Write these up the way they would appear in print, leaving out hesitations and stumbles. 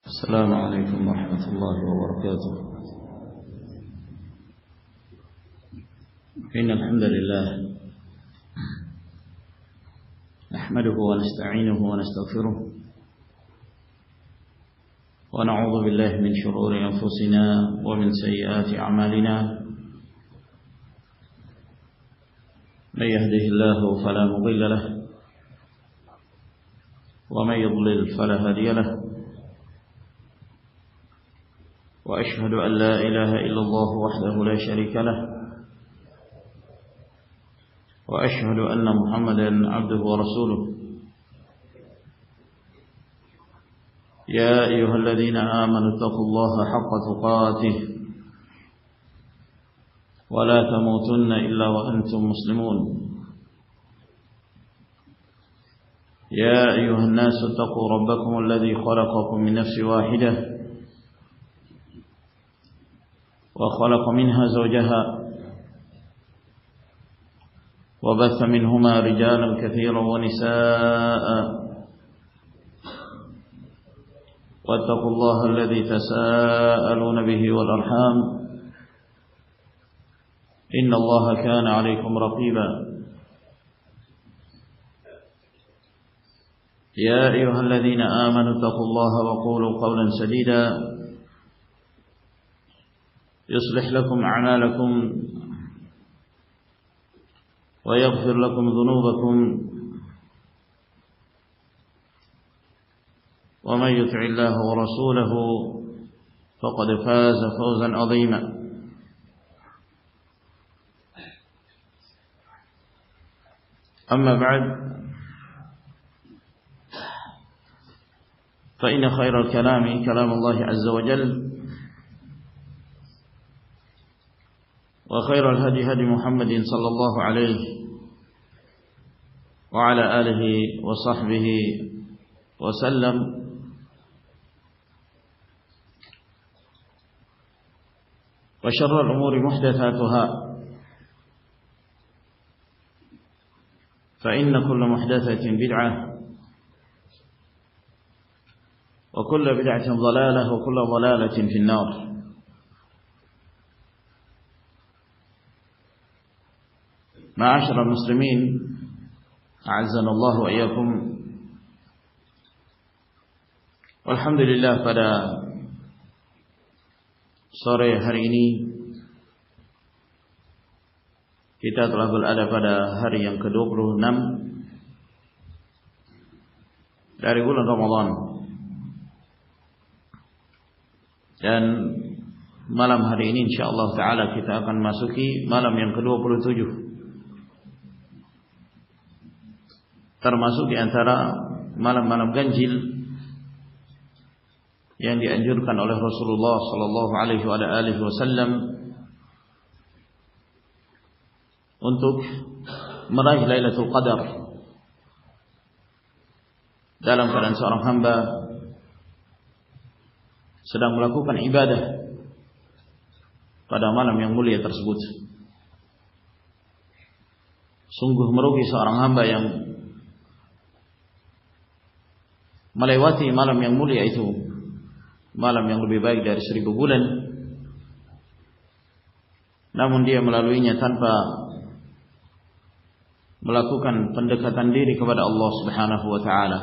السلام عليكم ورحمة الله وبركاته. إن الحمد لله نحمده ونستعينه ونستغفره ونعوذ بالله من شرور أنفسنا ومن سيئات أعمالنا. من يهده الله فلا مضل له ومن يضلل فلا هادي له. وأشهد أن لا إله إلا الله وحده لا شريك له وأشهد أن محمدا عبده ورسوله. يا أيها الذين آمنوا اتقوا الله حق تقاته ولا تموتن إلا وأنتم مسلمون. يا أيها الناس اتقوا ربكم الذي خلقكم من نفس واحدة وخلق منها زوجها وبث منهما رجالا كثيرا ونساء واتقوا الله الذي تساءلون به والأرحام إن الله كان عليكم رقيبا. يا أيها الذين آمنوا اتقوا الله وقولوا قولا سديدا يصلح لكم أعمالكم ويغفر لكم ذنوبكم ومن يطع الله ورسوله فقد فاز فوزا عظيما. أما بعد فإن خير الكلام كلام الله عز وجل وخير الهدي هدي محمد صلى الله عليه وعلى آله وصحبه وسلم. وشر الأمور محدثاتها فإن كل محدثة بدعة وكل بدعة ضلالة وكل ضلالة في النار. Ma'asyiral muslimin, a'azzanallahu wa iyyakum. Alhamdulillah, pada sore hari ini kita telah berada pada hari yang ke-26 dari bulan Ramadan. Dan malam hari ini insyaallah taala kita akan masuki malam yang ke-27. Termasuk di antara malam-malam ganjil yang dianjurkan oleh Rasulullah sallallahu alaihi wasallam untuk meraih Lailatul Qadar dalam keadaan seorang hamba sedang melakukan ibadah pada malam yang mulia tersebut. Sungguh merugi seorang hamba yang melewati malam yang mulia itu, malam yang lebih baik dari 1000 bulan, namun dia melaluinya tanpa melakukan pendekatan diri kepada Allah Subhanahu wa taala.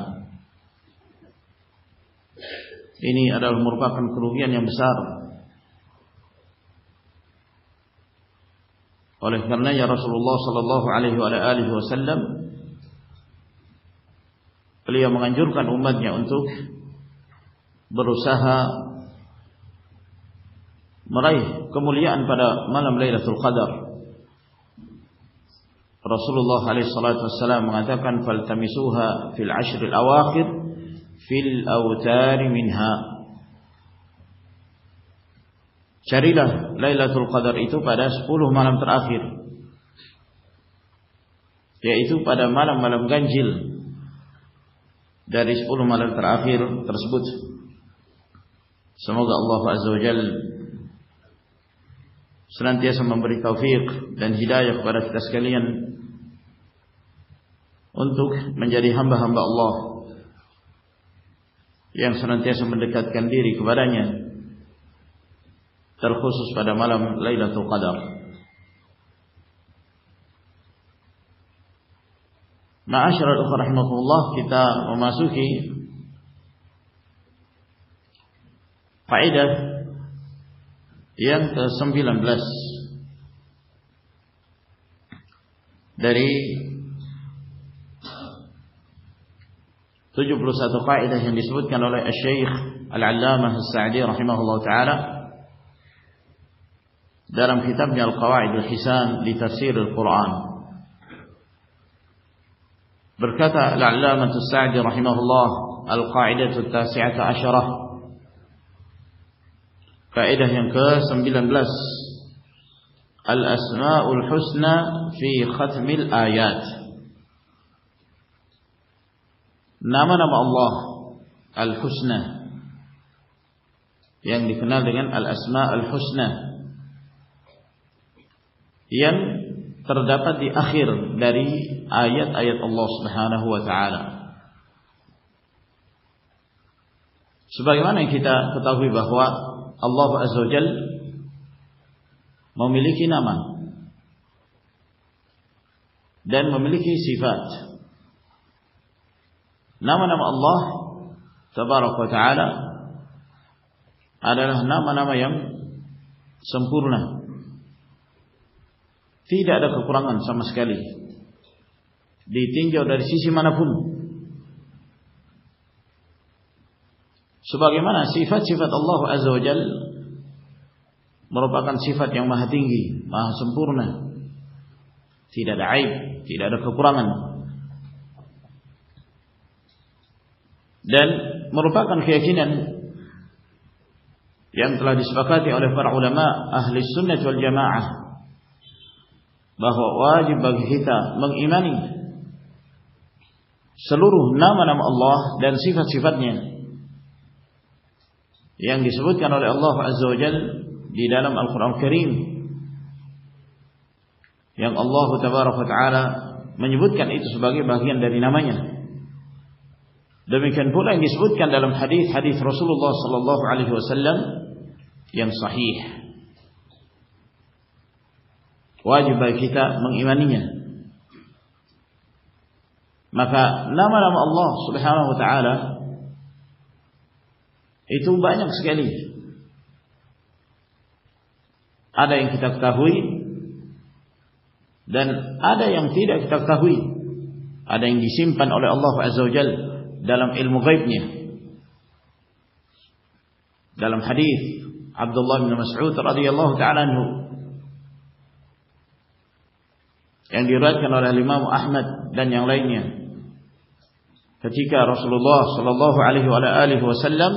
Ini adalah merupakan kerugian yang besar. Oleh karenanya Rasulullah sallallahu alaihi wasallam beliau menganjurkan umatnya untuk berusaha meraih kemuliaan pada malam Lailatul Qadar. Rasulullah alaihi salatu wassalam mengatakan faltamisuha fil ashril awakhir fil awtar minha. Carilah Lailatul Qadar itu pada 10 malam terakhir, yaitu pada malam-malam ganjil dari 10 malam terakhir tersebut. Semoga Allah Azza wa Jalla senantiasa memberi taufik dan hidayah kepada kita sekalian untuk menjadi hamba-hamba Allah yang senantiasa mendekatkan diri kepadanya, terkhusus pada malam Lailatul Qadar. Ma'asyiral ikhwah rahimakumullah, kita memasuki faedah yang ke-19 dari 71 kaidah yang disebutkan oleh Syekh Al-Allamah As-Sa'di rahimahullah taala dalam kitabnya Al-Qawaid Al-Hisan li Tafsir Al-Quran. Berkata Al-Allamah As-Sa'di rahimahullah, Al-Qaidah At-Tasi'ah Asyarah, kaidah yang ke-19, Al-Asma'ul Husna fi Khatmil Ayat. Nama-nama Allah Al-Husna yang dikenal dengan Al-Asma' Al-Husna yang terdapat di akhir dari ayat-ayat Allah Subhanahu wa taala. Sebagaimana yang kita ketahui bahwa Allah Azza wa Jalla memiliki nama dan memiliki sifat. Nama-nama Allah Tabaraka wa Ta'ala adalah nama-nama yang sempurna. Tidak ada kekurangan sama sekali, ditinjau dari sisi manapun. Sebagaimana sifat-sifat Allah Azza wa Jalla merupakan sifat yang maha tinggi, maha sempurna, tidak ada aib, tidak ada kekurangan, dan merupakan keyakinan yang telah disepakati oleh para ulama ahli sunnah wal jamaah bahwa wajib bagi kita mengimani seluruh nama-nama Allah dan sifat-sifatnya yang disebutkan oleh Allah Azza wa Jalla di dalam Al-Quran Karim, yang Allah Tabaraka wa Ta'ala menyebutkan itu sebagai bagian dari namanya. Demikian pula yang disebutkan dalam hadis-hadis Rasulullah sallallahu alaihi wasallam yang sahih. Wajib bagi kita mengimaninya. Maka nama-nama Allah Subhanahu wa taala itu banyak sekali. Ada yang kita ketahui dan ada yang tidak kita ketahui. Ada yang disimpan oleh Allah Azza wa Jalla dalam ilmu ghaibnya. Dalam hadis Abdullah bin Mas'ud radhiyallahu ta'ala anhu yang diriwayatkan oleh Imam Ahmad dan yang lainnya, ketika Rasulullah sallallahu alaihi wasallam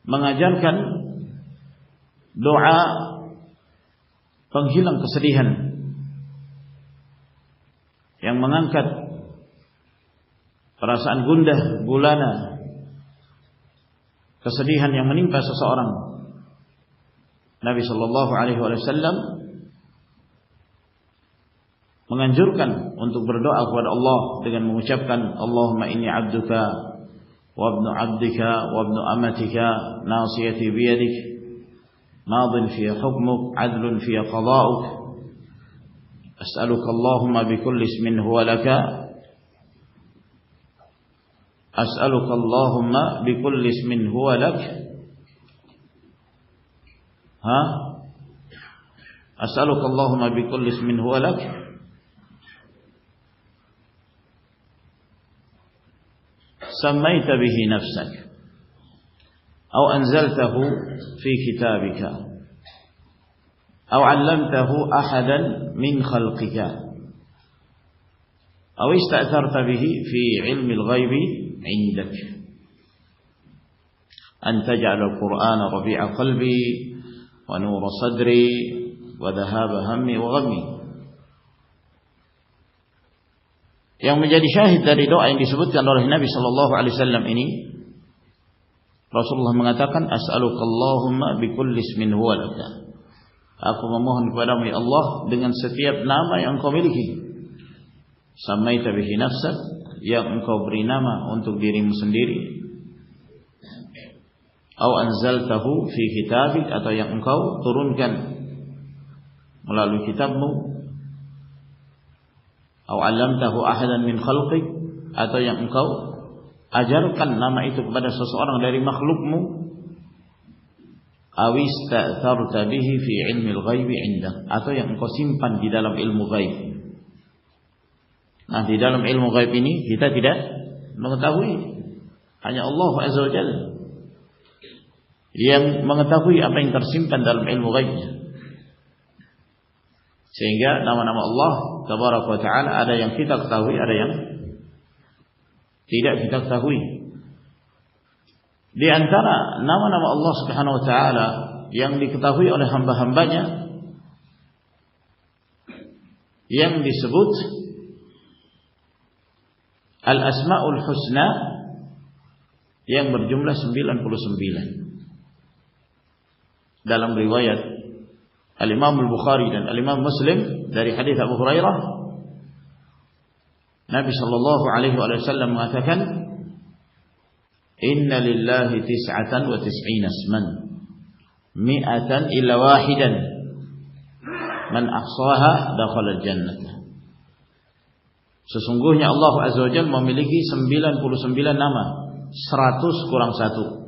mengajarkan doa penghilang kesedihan yang mengangkat perasaan gundah gulana, kesedihan yang menimpa seseorang. Nabi sallallahu alaihi wasallam menganjurkan untuk berdoa kepada Allah dengan mengucapkan Allahumma inni 'abduka wa ibnu 'abdika wa ibnu amatika nasiyati bi yadik madin fi hukmuk 'adlun fi qada'uk as'aluka Allahumma bi kulli ismin huwa laka أسألك اللهم بكل اسم هو لك أسألك اللهم بكل اسم هو لك سميت به نفسك أو أنزلته في كتابك أو علمته أحدا من خلقك أو استأثرت به في علم الغيب عندك أن تجعل القرآن ربيع قلبي ونور صدري وذهاب همي وغمي. Yang menjadi syahid dari doa yang disebutkan oleh Nabi sallallahu alaihi wasallam ini, Rasulullah mengatakan as'alukallahumma bikulli ismin huwa laka. Aku memohon kepadamu ya Allah dengan setiap nama yang Engkau miliki. Samaita bihi nafsak, yang Engkau beri nama untuk dirimu sendiri, Au anzaltahu fi kitabik, atau yang engkau turunkan melalui kitabmu. Au 'allamtahu ahadan min khalqik, atau yang engkau ajarkan nama itu kepada seseorang dari makhlukmu. Aw ista'tharta bihi fi 'ilmil ghaibi 'indak, atau yang engkau simpan di dalam ilmu ghaib. Nah, di dalam ilmu ghaib ini kita tidak mengetahui, hanya Allah Azza wa Jalla yang mengetahui apa yang tersimpan dalam ilmu ghaibnya. Sehingga nama-nama Allah Tabaraka wa Ta'ala ada yang kita ketahui, ada yang tidak kita ketahui. Di antara nama-nama Allah Subhanahu wa Ta'ala yang diketahui oleh hamba-hambanya, yang disebut Al-Asma'ul Husna, yang berjumlah 99. Dalam riwayat Al-Imam Al-Bukhari dan Al-Imam Muslim dari hadis Abu Hurairah, Nabi sallallahu alaihi wasallam mengatakan, "Inna lillahi 99 isman, mi'atan illa wahidan, man ahsaha dakhala al-jannah." Sesungguhnya Allah Azza wa Jalla memiliki 99 nama, 100 kurang 1.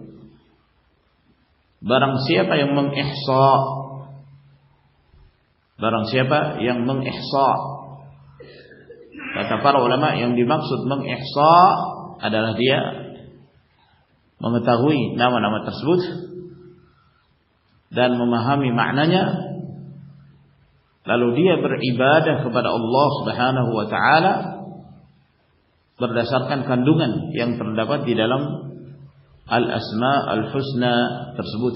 Barang siapa yang mengihsa, barang siapa yang mengihsa, kata para ulama, yang dimaksud mengihsa adalah dia mengetahui nama-nama tersebut dan memahami maknanya, lalu dia beribadah kepada Allah Subhanahu wa Ta'ala berdasarkan kandungan yang terdapat di dalam Al-Asma' Al-Husna tersebut.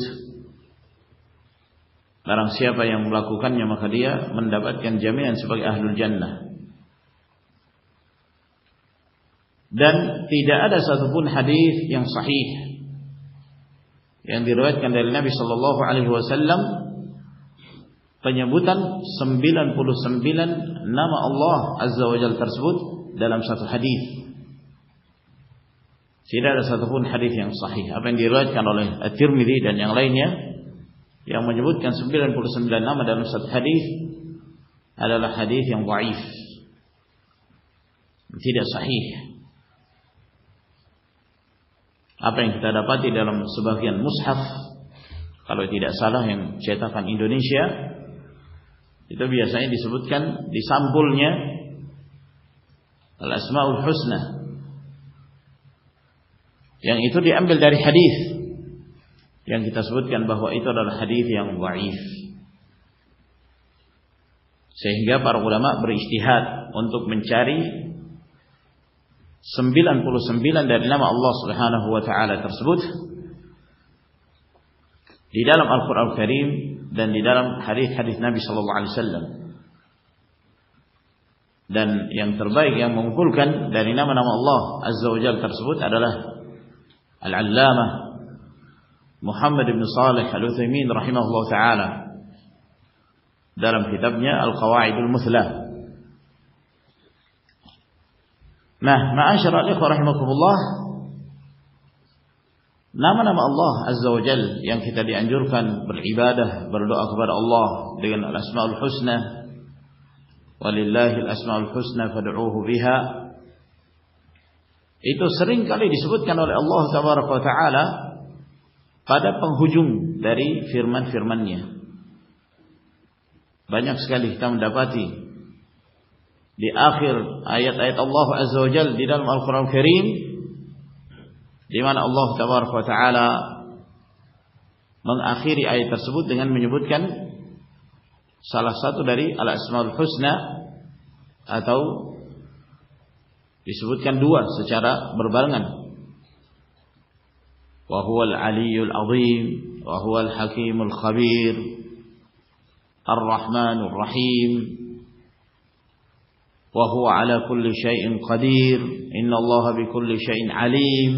Barang siapa yang melakukannya maka dia mendapatkan jaminan sebagai ahlul jannah. Dan tidak ada satupun hadis yang sahih yang diriwayatkan dari Nabi sallallahu alaihi wasallam penyebutan 99 nama Allah Azza wa Jalla tersebut dalam satu hadis. Tidak ada satupun hadis yang sahih. Apa yang diriwayatkan oleh At-Tirmidzi dan yang lainnya yang menyebutkan 99 nama dalam satu hadis adalah hadis yang dhaif, tidak sahih. Apa yang kita dapati dalam sebagian mushaf, kalau tidak salah yang cetakan Indonesia, itu biasanya disebutkan di sampulnya Al-Asma'ul Husna, yang itu diambil dari hadis yang kita sebutkan bahwa itu adalah hadis yang dhaif. Sehingga para ulama berijtihad untuk mencari 99 dari nama Allah Subhanahu wa Ta'ala tersebut di dalam Al-Qur'an Al-Karim dan di dalam hadis-hadis Nabi sallallahu alaihi wasallam. Dan yang terbaik yang mengumpulkan dari nama-nama Allah Azza wa Jalla tersebut adalah Al-Allamah Muhammad bin Shalih Al-Utsaimin rahimahullah ta'ala dalam kitabnya Al-Qawaidul Muthlah. Nah, ma'asyiral ikhwah rahimakumullah, nama-nama Allah Azza wa Jalla yang kita dianjurkan beribadah, berdoa kepada Allah dengan Al-Asma'ul Husna, walillahil asma'ul husna fad'uuhu biha, itu sering kali disebutkan oleh Allah Tabaraka wa Ta'ala pada penghujung dari firman-firman-Nya. Banyak sekali kita mendapati di akhir ayat-ayat Allah Azza wa Jalla di dalam Al-Qur'an Al-Karim, di mana Allah Tabaraka wa Ta'ala mengakhiri ayat tersebut dengan menyebutkan salah satu dari Al-Asmaul Husna, atau disebutkan dua secara berbarengan. Wa huwal aliyyul azim wa huwal hakimul khabir ar-rahmanur rahim wa huwa ala kulli syai'in qadir innallaha bikulli syai'in alim.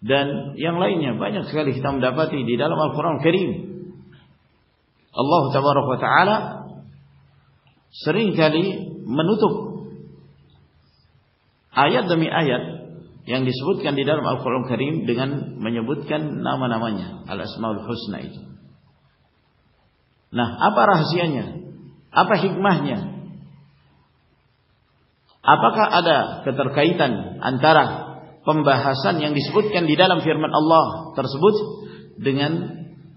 Dan yang lainnya banyak sekali kita mendapati di dalam Al-Qur'an Al-Karim. Allah Tabaraka wa Ta'ala seringkali menutup ayat demi ayat yang disebutkan di dalam Al-Qur'an Karim dengan menyebutkan nama-namanya, Al-Asmaul Husna itu. Nah, apa rahasianya? Apa hikmahnya? Apakah ada keterkaitan antara pembahasan yang disebutkan di dalam firman Allah tersebut dengan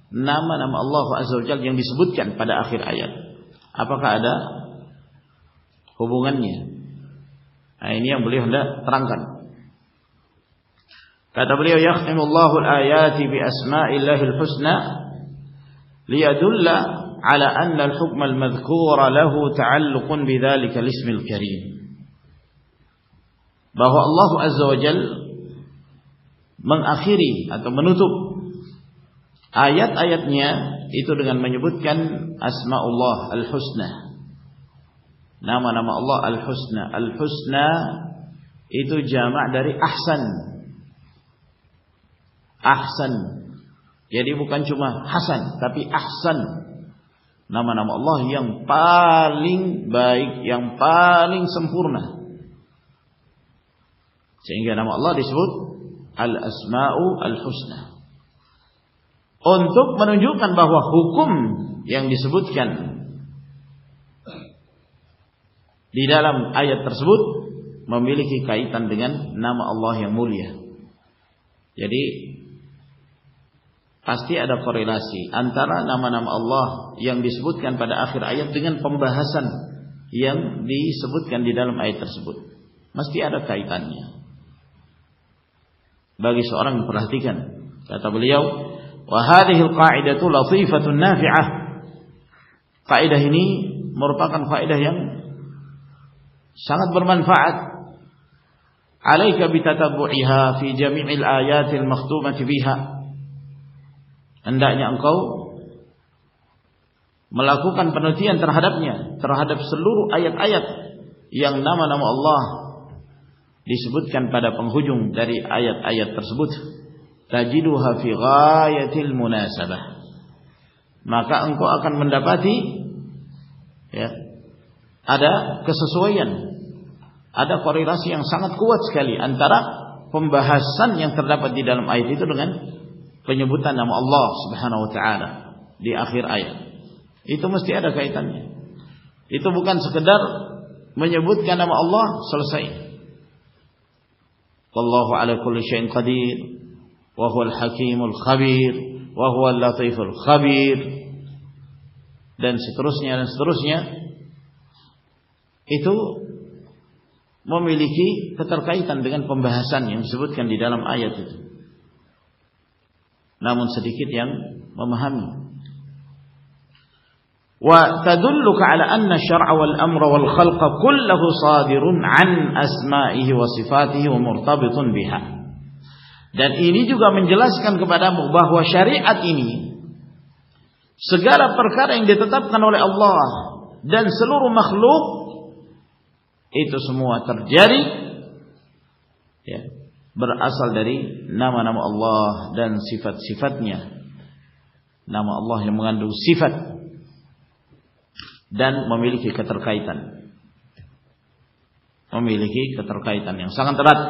nama-nama Allah Azza wa Jalla yang disebutkan pada akhir ayat? Apakah ada hubungannya? Nah, ini yang beliau hendak terangkan. Kata beliau, yakhtimullahu al-ayati bi asma'illahil husna liyadulla ala anna al-hukma al-madhkura lahu ta'alluqun bidzalika al-ismil karim. Bahwa Allah Azza wa Jalla mengakhiri atau menutup ayat-ayatnya itu dengan menyebutkan asma'ullah al-husna, nama-nama Allah al-husna. Al-husna itu jamak dari ahsan. Ahsan. Jadi bukan cuma hasan, tapi ahsan. Nama-nama Allah yang paling baik, yang paling sempurna. Sehingga nama Allah disebut al-asma'u al-husna. Untuk menunjukkan bahwa hukum yang disebutkan di dalam ayat tersebut memiliki kaitan dengan nama Allah yang mulia. Jadi pasti ada korelasi antara nama-nama Allah yang disebutkan pada akhir ayat dengan pembahasan yang disebutkan di dalam ayat tersebut. Mesti ada kaitannya. Bagi seorang yang perhatikan, kata beliau, wa hadhihi al-qa'idatu latifatun nafi'ah. Kaidah ini merupakan kaidah yang sangat bermanfaat. Alaika bitatabbu'iha fi jami'il ayatil makhtumati biha. Hendaknya engkau melakukan penelitian terhadapnya, terhadap seluruh ayat-ayat yang nama-nama Allah disebutkan pada penghujung dari ayat-ayat tersebut. Tajiduha fi ghayatil munasabah. Maka engkau akan mendapati ada kesesuaian, ada korelasi yang sangat kuat sekali antara pembahasan yang terdapat di dalam ayat itu dengan penyebutan nama Allah Subhanahu wa taala di akhir ayat. Itu mesti ada kaitannya. Itu bukan sekedar menyebutkan nama Allah selesai. Wallahu ala kulli syai'in qadir wa huwal hakimul khabir wa huwal latiful khabir dan seterusnya. Itu memiliki keterkaitan dengan pembahasan yang disebutkan di dalam ayat itu. Namun sedikit yang memahami. Wa tadulluka ala anna syar'a wal amra wal khalqa kulluhu sadirun an asma'ihi wa sifatihi wa murtabitun biha. Dan ini juga menjelaskan kepadamu bahwa syariat ini, segala perkara yang ditetapkan oleh Allah dan seluruh makhluk itu semua terjadi berasal dari nama-nama Allah dan sifat-sifatnya. Nama Allah yang mengandung sifat dan memiliki keterkaitan. Memiliki keterkaitan yang sangat erat.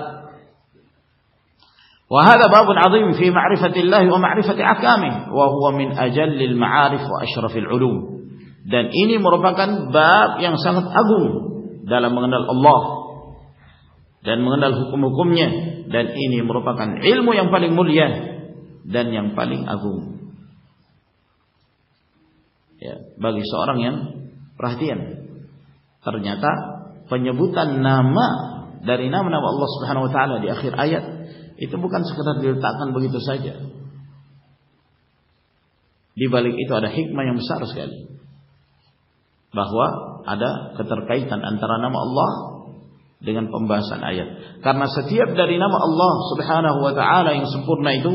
Wa hadha babun 'azim fi ma'rifatillah wa ma'rifati ahkamih wa huwa min ajallil ma'arif wa asyrafil 'ulum. Dan ini merupakan bab yang sangat agung dalam mengenal Allah dan mengenal hukum-hukumnya, dan ini merupakan ilmu yang paling mulia dan yang paling agung. Bagi seorang yang perhatian, ternyata penyebutan nama dari nama-nama Allah Subhanahu wa taala di akhir ayat itu bukan sekedar diletakkan begitu saja. Di balik itu ada hikmah yang besar sekali. Bahwa ada keterkaitan antara nama Allah dengan pembahasan ayat. Karena setiap dari nama Allah Subhanahu wa taala yang sempurna itu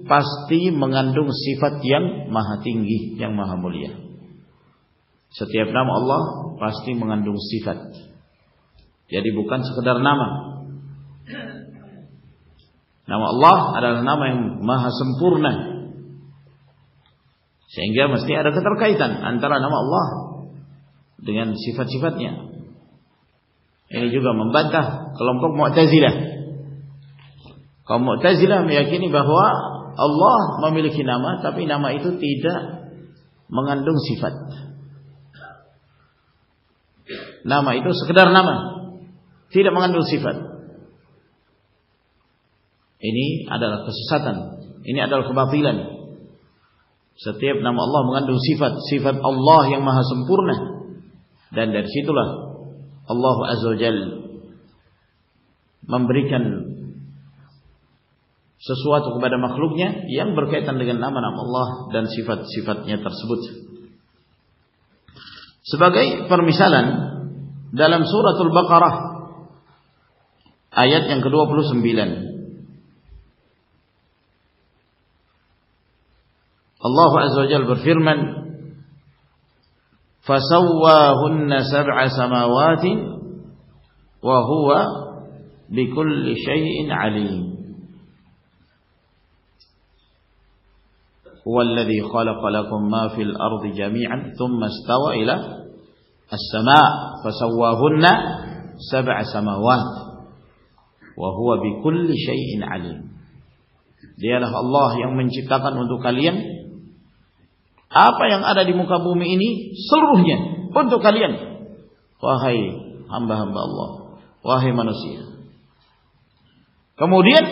pasti mengandung sifat yang maha tinggi, yang maha mulia. Setiap nama Allah pasti mengandung sifat. Jadi bukan sekedar nama. Nama Allah adalah nama yang maha sempurna. Sehingga mesti ada keterkaitan antara nama Allah dengan sifat-sifatnya. Ini juga membantah kelompok Mu'tazilah Kaum Mu'tazilah meyakini bahwa Allah memiliki nama, tapi nama itu tidak mengandung sifat. Nama itu sekedar nama, tidak mengandung sifat. Ini adalah kesesatan, ini adalah kebatilan. Setiap nama Allah mengandung sifat, sifat Allah yang maha sempurna. Dan dari situlah Allah Azza wa Jalla memberikan sesuatu kepada makhluknya yang berkaitan dengan nama-nama Allah dan sifat-sifatnya tersebut. Sebagai permisalan, dalam suratul Baqarah ayat yang ke-29, Allah Azza wa Jalla berfirman, "Fasawwahunna sab'a samawatin wa huwa bikulli syai'in 'alim." Huwallazi khalaqa lakum ma fil ardi jami'an thumma istawa ila as-sama' fasawwahunna sab'a samawat wa huwa bikulli syai'in 'alim. Dialah Allah yang menciptakan untuk kalian apa yang ada di muka bumi ini seluruhnya untuk kalian, wahai hamba-hamba Allah, wahai manusia. Kemudian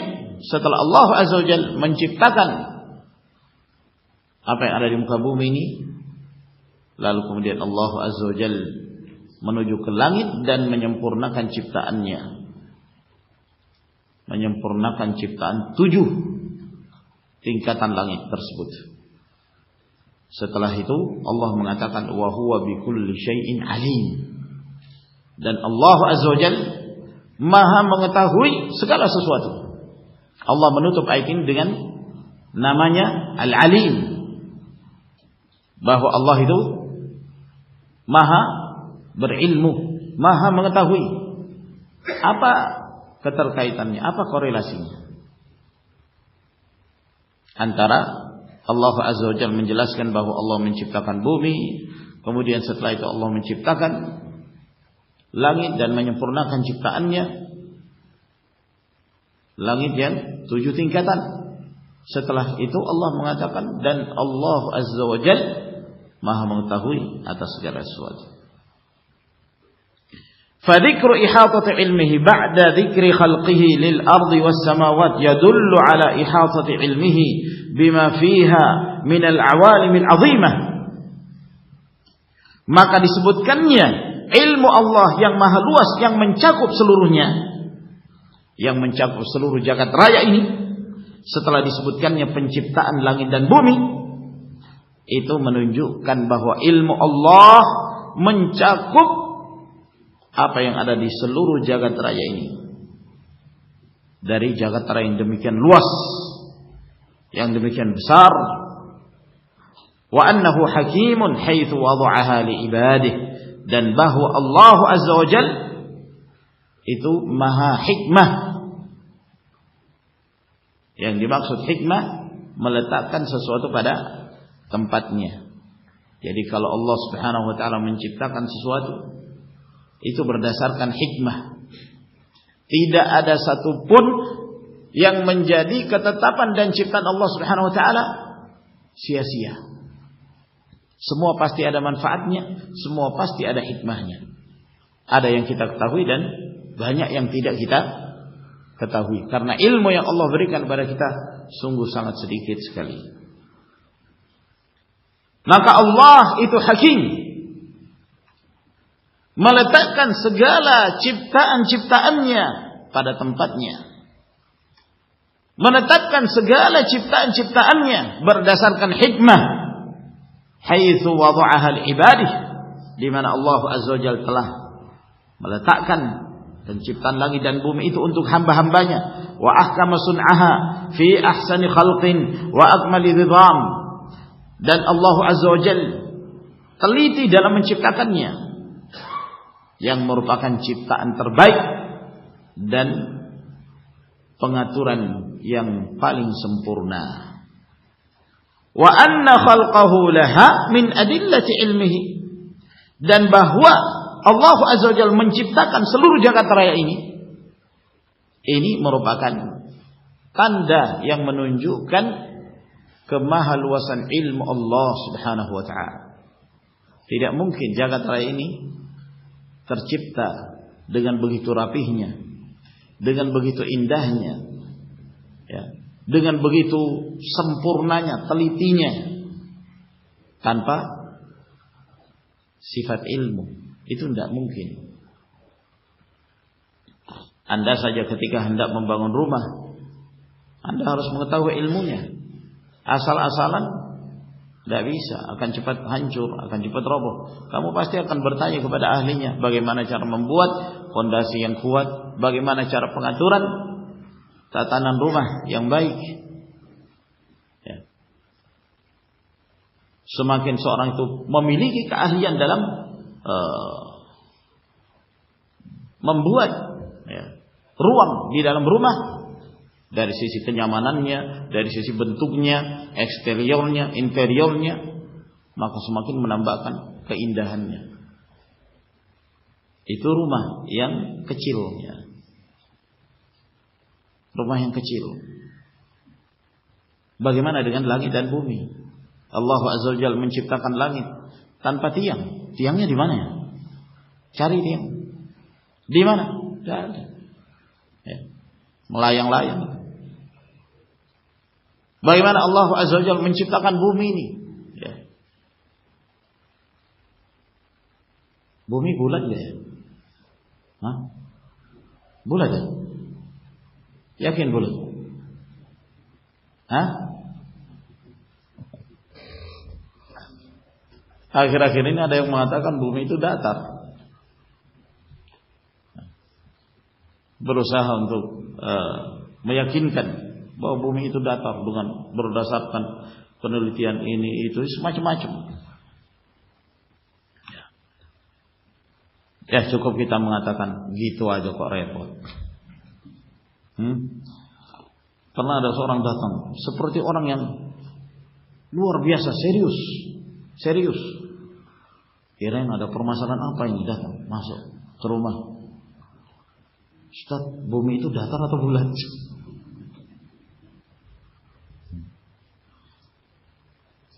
setelah Allah Azza wa Jalla menciptakan apa yang ada di muka bumi ini, lalu kemudian Allah Azza wa Jalla menuju ke langit dan menyempurnakan ciptaannya, menyempurnakan ciptaan 7 tingkatan langit tersebut. Setelah itu Allah mengatakan wa huwa bikulli syai'in alim, dan Allah Azza wa Jalla maha mengetahui segala sesuatu. Allah menutup ayat ini dengan namanya Al-Alim, bahwa Allah itu maha berilmu, maha mengetahui. Apa keterkaitannya, apa korelasinya antara Allah Azza wa Jalla menjelaskan bahwa Allah menciptakan bumi, kemudian setelah itu Allah menciptakan langit dan menyempurnakan ciptaannya, langit yang 7 tingkatan. Setelah itu Allah mengatakan dan Allah Azza wa Jalla maha mengetahui atas segala sesuatu. Fadzikru ihatati ilmihi ba'da dzikri khalqihi lil ardi was samawat yadullu ala ihatati ilmihi bima fiha min al awalim al azimah. Maka disebutkannya ilmu Allah yang maha luas, yang mencakup seluruhnya, yang mencakup seluruh jagat raya ini. Setelah disebutkannya penciptaan langit dan bumi, itu menunjukkan bahwa ilmu Allah mencakup apa yang ada di seluruh jagat raya ini, dari jagat raya yang demikian luas, yang demikian besar. Wa annahu hakimun haitsu wada'aha li ibadihi, dan bahwa Allah Azza wa Jalla itu maha hikmah. Yang dimaksud hikmah meletakkan sesuatu pada tempatnya. Jadi kalau Allah Subhanahu wa taala menciptakan sesuatu, itu berdasarkan hikmah. Tidak ada satupun yang menjadi ketetapan dan ciptaan Allah Subhanahu wa taala sia-sia. Semua pasti ada manfaatnya, semua pasti ada hikmahnya. Ada yang kita ketahui dan banyak yang tidak kita ketahui. Karena ilmu yang Allah berikan kepada kita sungguh sangat sedikit sekali. Maka Allah itu hakim, meletakkan segala ciptaan-ciptaannya pada tempatnya, menetapkan segala ciptaan-ciptaannya berdasarkan hikmah, haitsu wada'aha al-ibadih, di mana Allah Azza wa Jalla telah meletakkan penciptaan langit dan bumi itu untuk hamba-hambanya. Wa ahkama sun'aha fi ahsani khalqin wa akmali nizam, dan Allah Azza wa Jalla teliti dalam menciptakannya, yang merupakan ciptaan terbaik dan pengaturan yang paling sempurna. Wa anna khalqahu laha min adillati ilmihi, dan bahwa Allah Azza wa Jalla menciptakan seluruh jagat raya ini merupakan tanda yang menunjukkan kemahaluasan ilmu Allah Subhanahu wa taala. Tidak mungkin jagat raya ini tercipta dengan begitu rapihnya, dengan begitu indahnya, ya, dengan begitu sempurnanya, telitinya, tanpa sifat ilmu. Itu tidak mungkin. Anda saja ketika hendak membangun rumah, Anda harus mengetahui ilmunya. Asal-asalan tidak bisa, akan cepat hancur, akan cepat roboh. Kamu pasti akan bertanya kepada ahlinya, bagaimana cara membuat fondasi yang kuat, bagaimana cara pengaturan tatanan rumah yang baik. Ya. Semakin seorang itu memiliki keahlian dalam membuat, ya, ruang di dalam rumah, dari sisi kenyamanannya, dari sisi bentuknya, eksteriornya, interiornya, maka semakin menambahkan keindahannya. Itu rumah yang kecilnya, rumah yang kecil. Bagaimana dengan langit dan bumi? Allah Azza wa Jalla menciptakan langit tanpa tiang. Tiangnya di mana ya? Cari tiang. Di mana? Tidak ada. Ya. Melayang-layang. Bagaimana Allah Azza wa Jalla menciptakan bumi ini? Ya. Bumi bulat ya? Hah? Bulat ya? Yakin bulat? Hah? Akhir-akhir ini ada yang mengatakan bumi itu datar. Berusaha untuk meyakinkan bahwa bumi itu datar dengan berdasarkan penelitian ini itu semacam-macam. Ya cukup kita mengatakan gitu aja kok repot. Pernah ada seorang datang seperti orang yang luar biasa serius. Kirain ada permasalahan apa ini, datang masuk ke rumah. Ustaz, bumi itu datar atau bulat?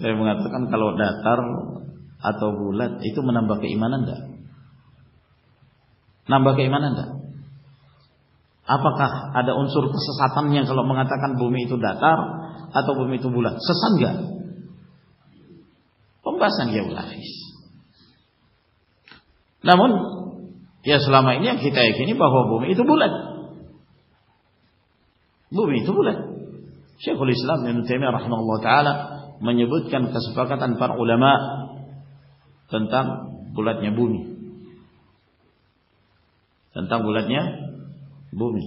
Saya mengatakan kalau datar atau bulat itu menambah keimanan enggak? Nambah keimanan enggak? Apakah ada unsur kesesatannya kalau mengatakan bumi itu datar atau bumi itu bulat? Sesat enggak? Pembahasan geografis. Namun ya selama ini yang kita yakini bahwa bumi itu bulat. Bumi itu bulat. Syekhul Islam Ibnu Taimiyah rahimahullah taala menyebutkan kesepakatan para ulama tentang bulatnya bumi. Tentang bulatnya bumi.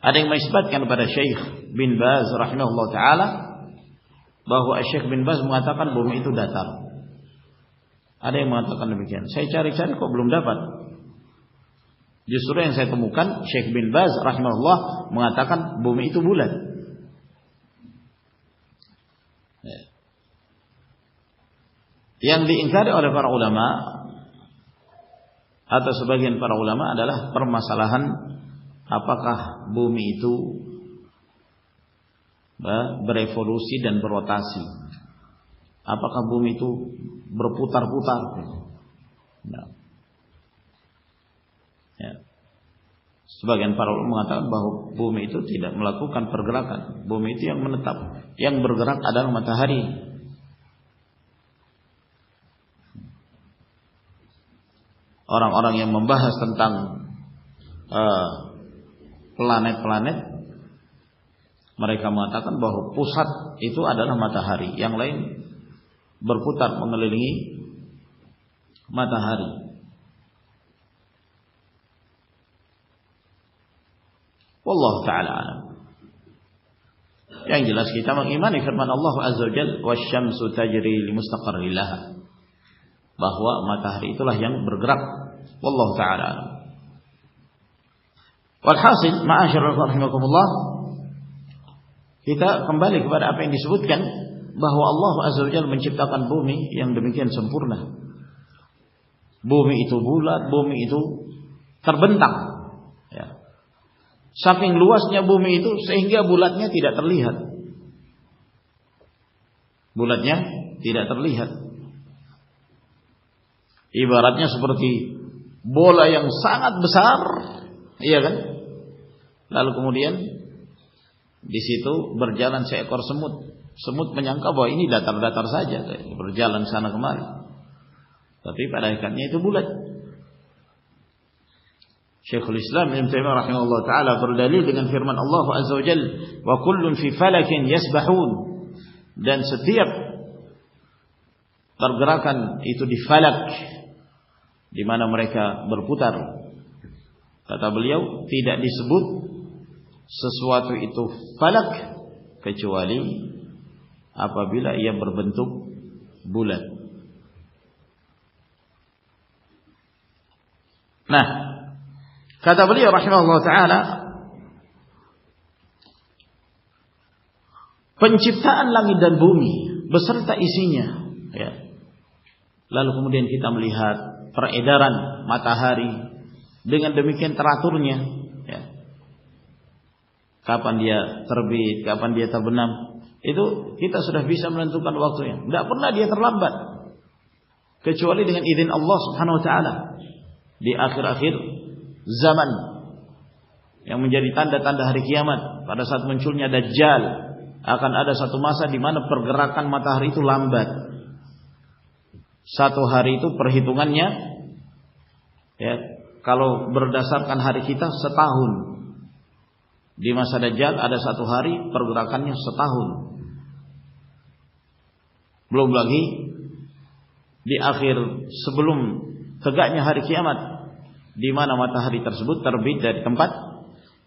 Ada yang mengisbatkan kepada Syekh bin Baz rahimahullah taala bahwa Syekh bin Baz mengatakan bumi itu datar. Ada yang mengatakan demikian. Saya cari-cari kok belum dapat. Justru yang saya temukan Syekh bin Baz rahimahullah mengatakan bumi itu bulat. Yang diingkari oleh para ulama atau sebagian para ulama adalah permasalahan apakah bumi itu berevolusi dan berotasi. Apakah bumi itu berputar-putar? Nah. Ya. Sebagian para ulama mengatakan bahwa bumi itu tidak melakukan pergerakan. Bumi itu yang menetap. Yang bergerak adalah matahari. Orang-orang yang membahas tentang planet-planet, mereka mengatakan bahwa pusat itu adalah matahari. Yang lain berputar mengelilingi matahari. Wallahu ta'ala alam. Yang jelas kita mengimani firman Allah Azza wa Jalla, "Wasyamsu tajri li mustaqarrin laha." Bahwa matahari itulah yang bergerak. Wallahu ta'ala alam. Walhasil, ma'asyiral rahimakumullah, kita kembali kepada apa yang disebutkan bahwa Allah Azza wa Jalla menciptakan bumi yang demikian sempurna. Bumi itu bulat, bumi itu terbentang. Ya. Saking luasnya bumi itu sehingga bulatnya tidak terlihat. Bulatnya tidak terlihat. Ibaratnya seperti bola yang sangat besar, iya kan? Lalu kemudian di situ berjalan seekor semut. Semut menyangka bahwa ini datar-datar saja, berjalan sana kemari. Tapi pada hakikatnya itu bulat. Syekhul Islam Ibnu Taimiyah rahimahullah taala berdalil dengan firman Allah azza wa jalla, "Wa kullun fi falakin yasbahun." Dan setiap pergerakan itu di falak, di mana mereka berputar. Kata beliau, tidak disebut sesuatu itu falak kecuali apabila ia berbentuk bulat. Nah, kata beliau rahimahullah taala, penciptaan langit dan bumi beserta isinya, ya. Lalu kemudian kita melihat peredaran matahari dengan demikian teraturnya, ya. Kapan dia terbit, kapan dia terbenam, itu kita sudah bisa menentukan waktunya. Tidak pernah dia terlambat, kecuali dengan izin Allah Subhanahu Wa Taala. Di akhir-akhir zaman yang menjadi tanda-tanda hari kiamat, pada saat munculnya Dajjal, akan ada satu masa di mana pergerakan matahari itu lambat. Satu hari itu perhitungannya, ya, kalau berdasarkan hari kita setahun. Di masa Dajjal ada satu hari pergerakannya setahun. Belum lagi di akhir sebelum tegaknya hari kiamat, di mana matahari tersebut terbit dari tempat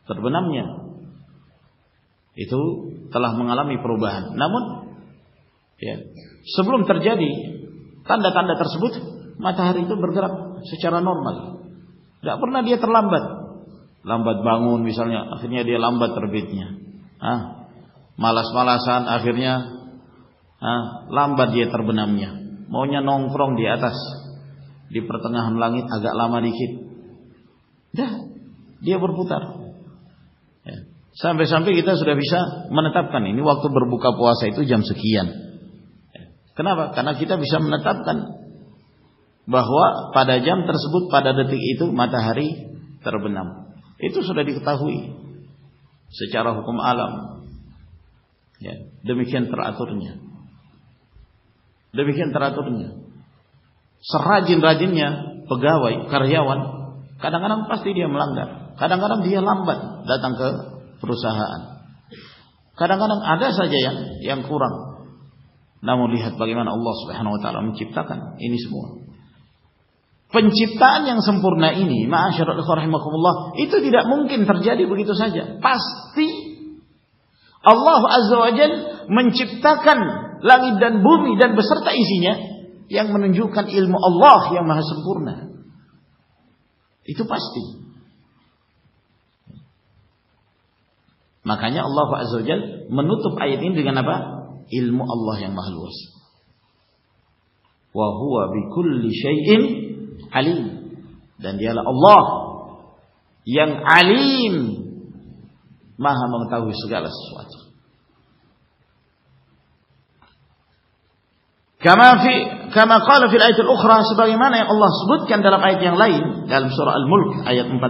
terbenamnya, itu telah mengalami perubahan. Namun, ya, sebelum terjadi tanda-tanda tersebut, matahari itu bergerak secara normal. Tidak pernah dia terlambat. Lambat bangun misalnya, akhirnya dia lambat terbitnya. Malas-malasan, akhirnya lambat dia terbenamnya. Maunya nongkrong di atas, di pertengahan langit agak lama dikit. Dah, dia berputar. Ya. Sampai-sampai kita sudah bisa menetapkan ini waktu berbuka puasa itu jam sekian. Ya. Kenapa? Karena kita bisa menetapkan bahwa pada jam tersebut, pada detik itu matahari terbenam. Itu sudah diketahui secara hukum alam. Ya, demikian teraturnya. Demikian teraturnya. Serajin-rajinnya pegawai, karyawan, kadang-kadang pasti dia melanggar. Kadang-kadang dia lambat datang ke perusahaan. Kadang-kadang ada saja yang kurang. Namun lihat bagaimana Allah Subhanahu wa taala menciptakan ini semua. Penciptaan yang sempurna ini, ma'asyiral ikhwah rahimakumullah, itu tidak mungkin terjadi begitu saja. Pasti Allah Azza wa Jalla menciptakan langit dan bumi dan beserta isinya yang menunjukkan ilmu Allah yang maha sempurna. Itu pasti. Makanya Allah Azza wa Jalla menutup ayat ini dengan apa? Ilmu Allah yang maha luas. Wa huwa bikulli syai'in alim. Dan dialah Allah yang alim, maha mengetahui segala sesuatu. Kama qala fil ayat al-ukhra, sebagaimana yang Allah sebutkan dalam ayat yang lain dalam surah Al-Mulk ayat 14,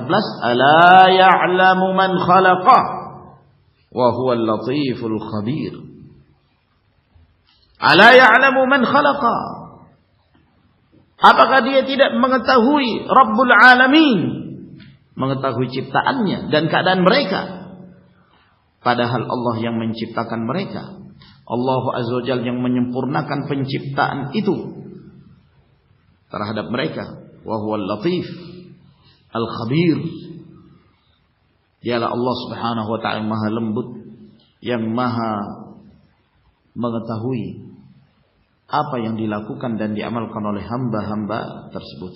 ala ya'lamu man khalaqa wa huwal latiful khabir. Ala ya'lamu man khalaqa, apakah dia tidak mengetahui Rabbul Alamin, mengetahui ciptaannya dan keadaan mereka, padahal Allah yang menciptakan mereka. Allah Azza wa Jalla yang menyempurnakan penciptaan itu terhadap mereka. Wa huwal latif al-khabir. Dialah Allah Subhanahu wa ta'ala maha lembut, yang maha mengetahui apa yang dilakukan dan diamalkan oleh hamba-hamba tersebut.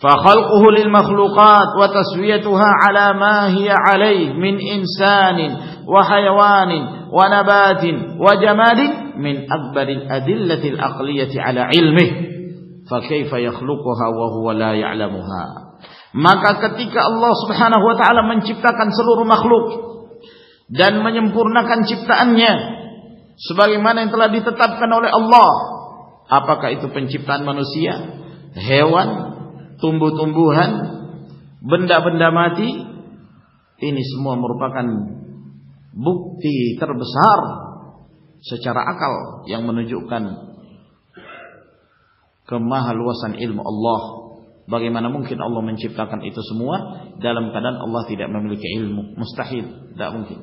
Fa khalquhu lil makhluqat wa taswiyatuha ala ma hiya alayhi min insanin wa hayawanin wa nabatin wa jamadin min akbaril adillati al-aqliyati ala ilmihi fa kaifa yakhluquha wa huwa la ya'lamuha. Maka ketika Allah Subhanahu wa taala menciptakan seluruh makhluk dan menyempurnakan ciptaannya sebagaimana yang telah ditetapkan oleh Allah, apakah itu penciptaan manusia, hewan, tumbuh-tumbuhan, benda-benda mati, ini semua merupakan bukti terbesar secara akal yang menunjukkan kemahaluasan ilmu Allah. Bagaimana mungkin Allah menciptakan itu semua dalam keadaan Allah tidak memiliki ilmu? Mustahil, tidak mungkin.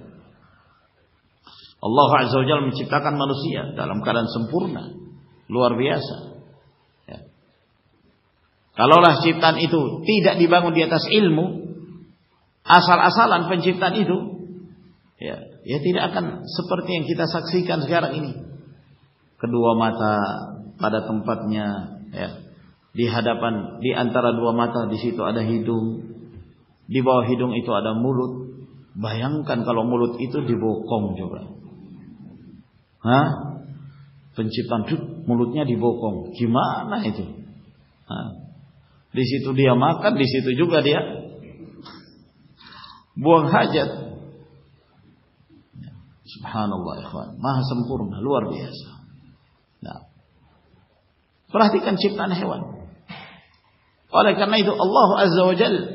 Allah Azza wa Jalla menciptakan manusia dalam keadaan sempurna, luar biasa. Ya. Kalaulah ciptaan itu tidak dibangun di atas ilmu, asal-asalan penciptaan itu, ya tidak akan seperti yang kita saksikan sekarang ini. Kedua mata pada tempatnya, ya. Di hadapan, di antara dua mata di situ ada hidung, di bawah hidung itu ada mulut. Bayangkan kalau mulut itu dibokong coba. Hah? Penciptaan mulutnya dibokong, gimana itu? Di situ dia makan, di situ juga dia buang hajat. Subhanallah ikhwan, maha sempurna, luar biasa. Nah, perhatikan ciptaan hewan. Oleh karena itu Allah Azza wa Jalla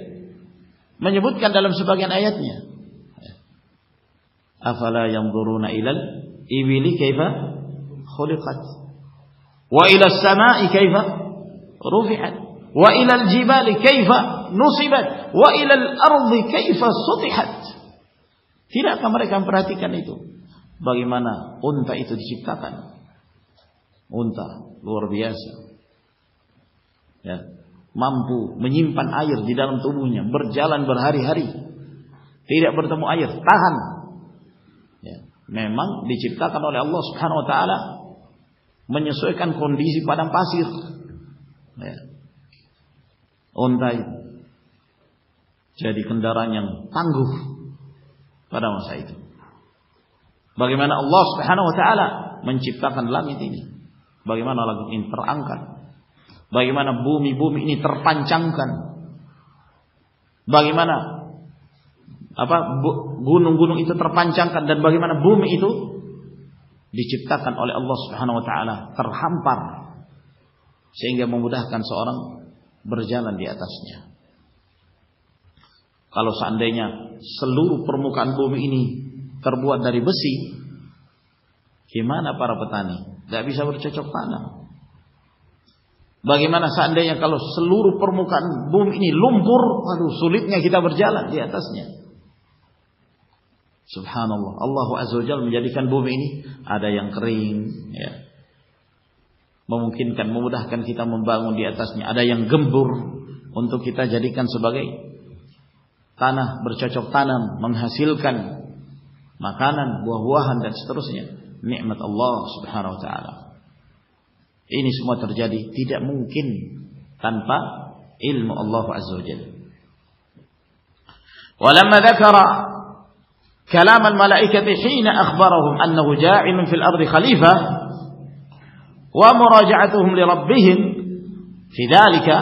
menyebutkan dalam sebagian ayatnya, afala yanzuruna ilal ibili kaifa khuliqat wa ilal samai kaifa rufi'at wa ilal jibali kaifa nusibat wa ilal ardi kaifa sutihat. Tidakkah mereka memperhatikan itu? Bagaimana unta itu diciptakan? Unta luar biasa, ya, mampu menyimpan air di dalam tubuhnya, berjalan berhari-hari, tidak bertemu air, tahan. Ya, memang diciptakan oleh Allah Subhanahu wa taala menyesuaikan kondisi padang pasir. Ya. Unta itu jadi kendaraan yang tangguh pada masa itu. Bagaimana Allah Subhanahu wa taala menciptakan langit ini? Bagaimana langit ini terangkat? Bagaimana bumi-bumi ini terpancangkan? Bagaimana gunung-gunung itu terpancangkan dan bagaimana bumi itu diciptakan oleh Allah Subhanahu wa taala terhampar sehingga memudahkan seorang berjalan di atasnya. Kalau seandainya seluruh permukaan bumi ini terbuat dari besi, gimana para petani? Tidak bisa bercocok tanam. Bagaimana seandainya kalau seluruh permukaan bumi ini lumpur, aduh sulitnya kita berjalan di atasnya. Subhanallah, Allah Azza wa Jalla menjadikan bumi ini ada yang kering, ya, memungkinkan, memudahkan kita membangun di atasnya. Ada yang gembur untuk kita jadikan sebagai tanah bercocok tanam, menghasilkan makanan, buah-buahan dan seterusnya. Nikmat Allah Subhanahu wa taala. Ini semua terjadi tidak mungkin tanpa ilmu Allah Azza wa Jalla. Walamma dzakara kalam al-malaikati hina akhbarahum annahu ja'ilun fil ardi khalifah wa muraja'atuhum li rabbihim fi dhalika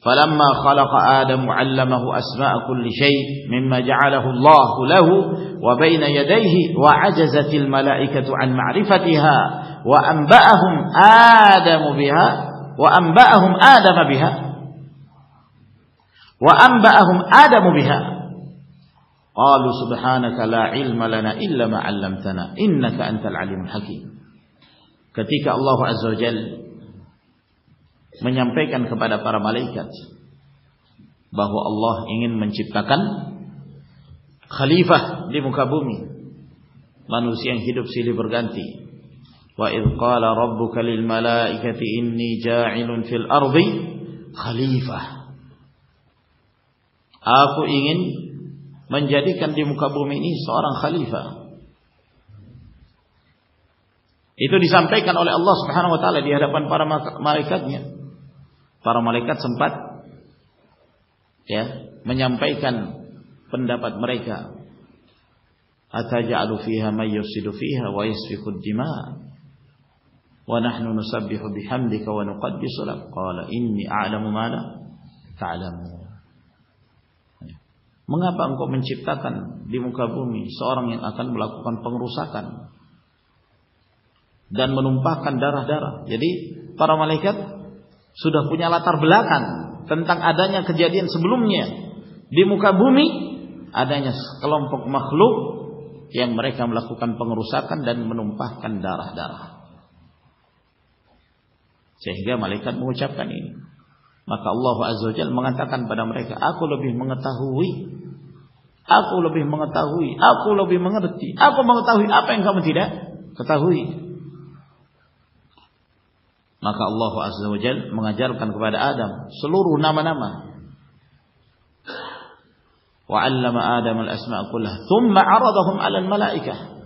falamma khalaqa Adam 'allamahu asma'a kulli shay' mimma ja'alahu Allah lahu wa bayna yadayhi wa 'ajazatil malaikatu 'an ma'rifatiha wa anba'ahum Adam biha wa anba'ahum Adam biha wa anba'ahum Adam biha qalu subhanaka la ilma lana illa ma 'allamtana innaka antal alimul hakim. Ketika Allah Azza wa Jalla menyampaikan kepada para malaikat bahwa Allah ingin menciptakan khalifah di muka bumi, manusia yang hidup silih berganti. Wa idh qala rabbuka lil malaikati inni ja'ilun fil ardi khalifah. Aku ingin menjadikan di muka bumi ini seorang khalifah. Itu disampaikan oleh Allah Subhanahu wa taala di hadapan para malaikatnya. Para malaikat sempat menyampaikan pendapat mereka. Ataj'alu fiha may yufsidu fiha wa yasfiku ad-dima' wa nahnu nusabbihu bihamdika wa nuqaddisu lak. Qala inni a'lamu ma la ta'lamun. Mengapa engkau menciptakan di muka bumi seorang yang akan melakukan pengerusakan dan menumpahkan darah-darah? Jadi para malaikat sudah punya latar belakang tentang adanya kejadian sebelumnya di muka bumi, adanya kelompok makhluk yang mereka melakukan pengerusakan dan menumpahkan darah-darah. Sehingga malaikat mengucapkan ini. Maka Allah Azza wa Jalla mengatakan pada mereka, aku lebih mengetahui, aku lebih mengetahui, aku lebih mengerti, aku mengetahui apa yang kamu tidak ketahui. Maka Allah Azza wa Jalla mengajarkan kepada Adam seluruh nama-nama. Wa 'allama Adam al-asma'a kullaha, thumma 'aradahum 'ala al-malaikah.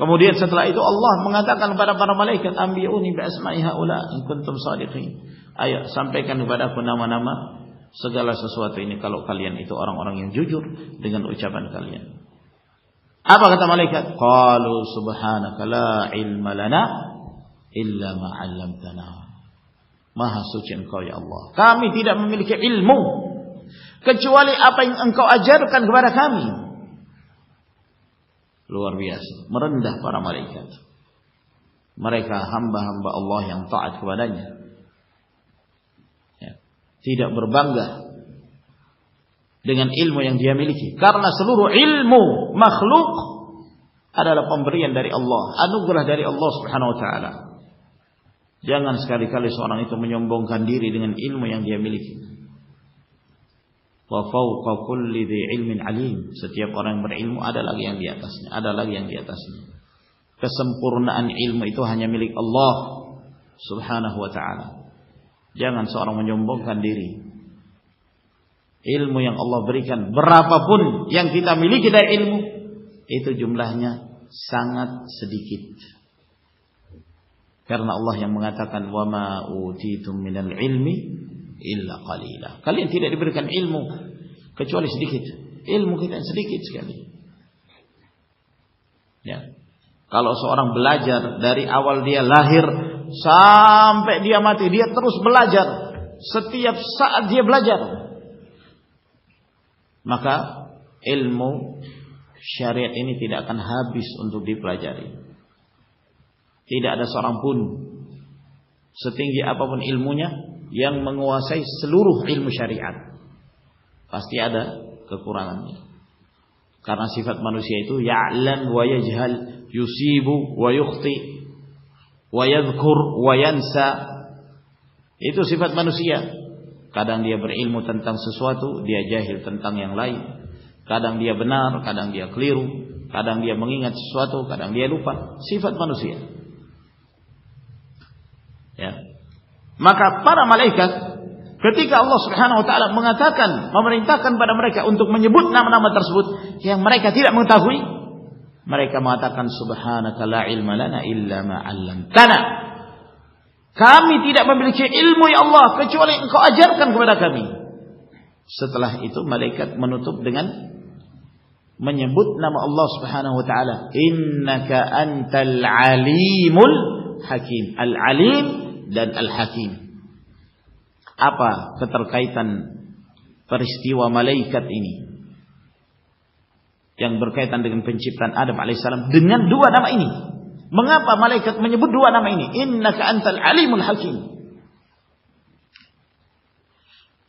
Kemudian setelah itu Allah mengatakan kepada para malaikat, anbi'uni bi asma'i haula in kuntum shadiqin. Ayo sampaikan kepada aku nama-nama segala sesuatu ini kalau kalian itu orang-orang yang jujur dengan ucapan kalian. Apa kata malaikat? Qalu subhanaka la ilma lana illa ma 'allamtana. Maha suci Engkau ya Allah. Kami tidak memiliki ilmu kecuali apa yang Engkau ajarkan kepada kami. Luar biasa, merendah para malaikat. Mereka hamba-hamba Allah yang taat kepadanya. Tidak berbangga dengan ilmu yang dia miliki, karena seluruh ilmu makhluk adalah pemberian dari Allah, anugerah dari Allah Subhanahu wa taala. Jangan sekali-kali seorang itu menyombongkan diri dengan ilmu yang dia miliki. Wa fawqa kulli dhi ilmin alim. Setiap orang yang berilmu ada lagi yang di atasnya, ada lagi yang di atasnya. Kesempurnaan ilmu itu hanya milik Allah Subhanahu wa taala. Jangan seorang menyombongkan diri. Ilmu yang Allah berikan, berapapun yang kita miliki dari ilmu, itu jumlahnya sangat sedikit. Karena Allah yang mengatakan, wa ma utitum minal ilmi illa qalila. Kalian tidak diberikan ilmu kecuali sedikit. Ilmu kita sedikit sekali. Ya. Kalau seorang belajar dari awal dia lahir sampai dia mati, dia terus belajar. Setiap saat dia belajar. Maka ilmu syariat ini tidak akan habis untuk dipelajari. Tidak ada seorang pun setinggi apapun ilmunya yang menguasai seluruh ilmu syariat. Pasti ada kekurangannya. Karena sifat manusia itu ya'lam wa yajhal, yusibu wa yukhti, wa yadhkur wa yansa. Itu sifat manusia. Kadang dia berilmu tentang sesuatu, dia jahil tentang yang lain. Kadang dia benar, kadang dia keliru. Kadang dia mengingat sesuatu, kadang dia lupa. Sifat manusia. Ya. Maka para malaikat ketika Allah Subhanahu wa taala mengatakan, memerintahkan pada mereka untuk menyebut nama-nama tersebut yang mereka tidak mengetahui, mereka mengatakan subhanaka la ilma lana illa ma 'allamtana. Kami tidak memiliki ilmu ya Allah kecuali Engkau ajarkan kepada kami. Setelah itu malaikat menutup dengan menyebut nama Allah Subhanahu wa taala, innaka antal alimul hakim. Al-alim dan al-hakim. Apa keterkaitan peristiwa malaikat ini yang berkaitan dengan penciptaan Adam alaihissalam dengan dua nama ini? Mengapa malaikat menyebut dua nama ini? Innaka antal alimul hakim.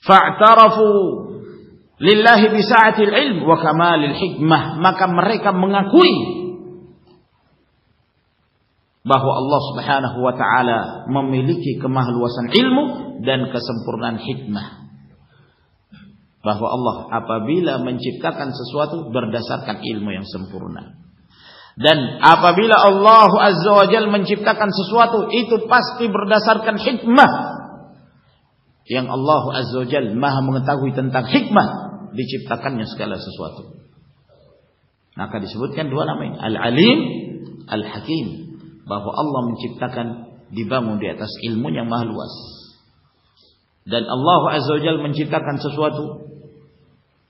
Fa'tarafu lillahi bisa'atil ilm wa kamalil hikmah. Maka mereka mengakui bahwa Allah Subhanahu wa taala memiliki kemahaluasan ilmu dan kesempurnaan hikmah. Bahwa Allah apabila menciptakan sesuatu berdasarkan ilmu yang sempurna. Dan apabila Allah Azza wa Jalla menciptakan sesuatu itu pasti berdasarkan hikmah. Yang Allah Azza wa Jalla Maha mengetahui tentang hikmah diciptakannya segala sesuatu. Maka disebutkan dua nama ini, Al-Alim, Al-Hakim. Bahwa Allah menciptakan dibangun di atas ilmu yang maha luas. Dan Allah Azza wa Jalla menciptakan sesuatu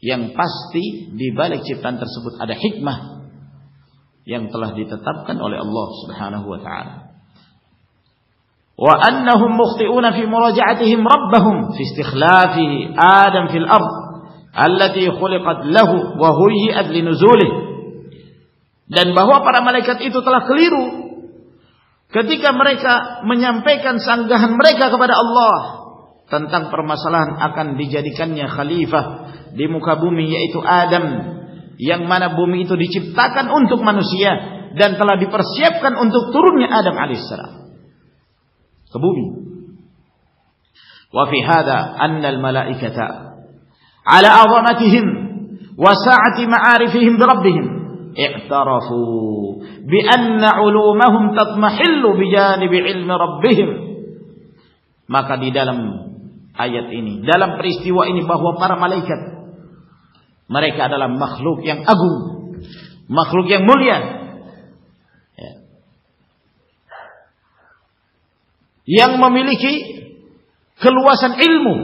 yang pasti di balik ciptaan tersebut ada hikmah yang telah ditetapkan oleh Allah Subhanahu wa taala. wa annahum mukhti'una fi muraja'atihim rabbahum fi istikhlafihi Adam fil ard allati khuliqat lahu wa huyyi'at linuzulih. Dan bahwa para malaikat itu telah keliru ketika mereka menyampaikan sanggahan mereka kepada Allah tentang permasalahan akan dijadikannya khalifah di muka bumi, yaitu Adam, yang mana bumi itu diciptakan untuk manusia dan telah dipersiapkan untuk turunnya Adam alaihissalam ke bumi. Wa fi hadha anna al-malaikata ala 'azamatihim wa sa'ati ma'arifihim bi rabbihim i'tarafu bi anna 'ulumahum tatmahillu bi janibi 'ilmi rabbihim. Maka di dalam ayat ini, dalam peristiwa ini, bahwa para malaikat mereka adalah makhluk yang agung, makhluk yang mulia, yang memiliki keluasan ilmu.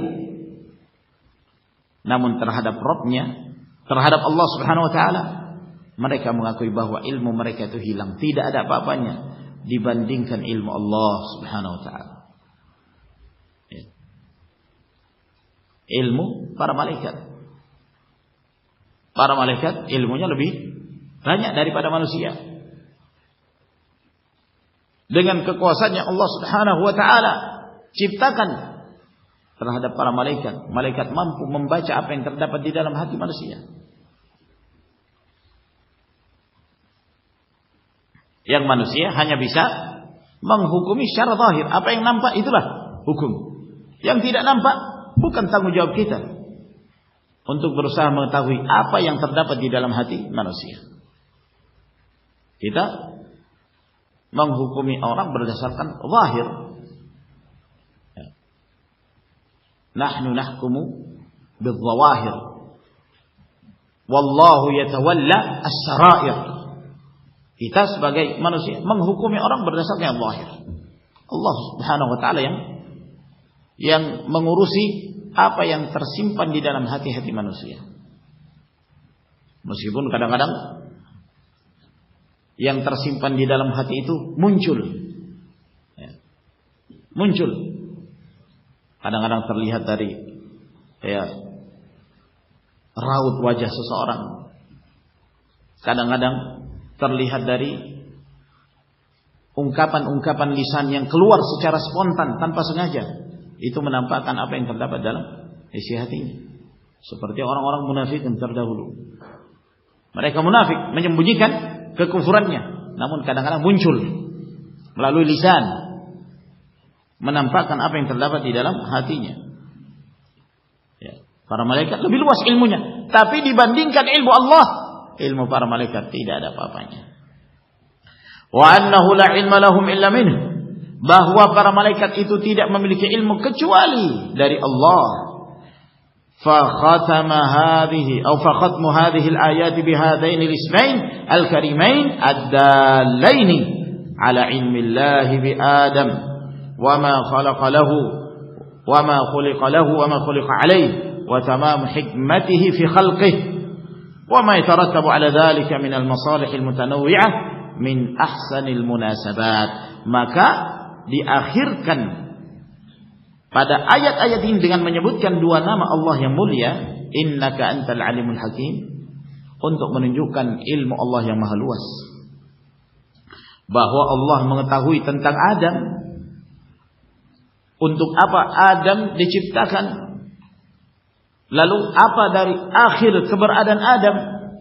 Namun terhadap Rabb-nya, terhadap Allah Subhanahu wa taala, mereka mengakui bahwa ilmu mereka itu hilang, tidak ada apa-apanya dibandingkan ilmu Allah Subhanahu wa taala. Ilmu para malaikat. Para malaikat ilmunya lebih banyak daripada manusia. Dengan kekuasaannya Allah Subhanahu wa taala ciptakan terhadap para malaikat. Malaikat mampu membaca apa yang terdapat di dalam hati manusia. Yang manusia hanya bisa menghukumi secara zahir. Apa yang nampak itulah hukum. Yang tidak nampak bukan tanggung jawab kita untuk berusaha mengetahui apa yang terdapat di dalam hati manusia. Kita menghukumi orang berdasarkan zahir. Nahnu nahkumu bil-zawahir. Wallahu yatawalla as-sarair. Kita sebagai manusia menghukumi orang berdasarkan zahir. Allah Subhanahu wa taala yang mengurusi apa yang tersimpan di dalam hati-hati manusia. Meskipun kadang-kadang yang tersimpan di dalam hati itu muncul. Muncul. Kadang-kadang terlihat dari raut wajah seseorang. Kadang-kadang terlihat dari ungkapan-ungkapan lisan yang keluar secara spontan tanpa sengaja. Itu menampakkan apa yang terdapat dalam isi hatinya. Seperti orang-orang munafik yang terdahulu. Mereka munafik menyembunyikan kekufurannya, namun kadang-kadang muncul melalui lisan, menampakkan apa yang terdapat di dalam hatinya. Para malaikat lebih luas ilmunya, tapi dibandingkan ilmu Allah, ilmu para malaikat tidak ada apa-apanya. Wa annahu la ilma lahum illa minhu, bahwa para malaikat itu tidak memiliki ilmu kecuali dari Allah. Fa khatama hadhihi atau fa khatmu hadhihi al-ayat bihadain al-ismain al-karimain ad-dallain ala ilmi Allah bi Adam wa ma khalaqa lahu wa ma khuliqa lahu wa ma khuliqa alayhi wa tamam hikmatihi fi khalqihi wa ma yatarattabu ala dhalika min al-masalih al-mutanawwi'ah min ahsanil munasabat. Maka diakhirkan pada ayat-ayat ini dengan menyebutkan dua nama Allah yang mulia, innaka antal alimul hakim, untuk menunjukkan ilmu Allah yang maha luas, bahwa Allah mengetahui tentang Adam, untuk apa Adam diciptakan, lalu apa dari akhir keberadaan Adam,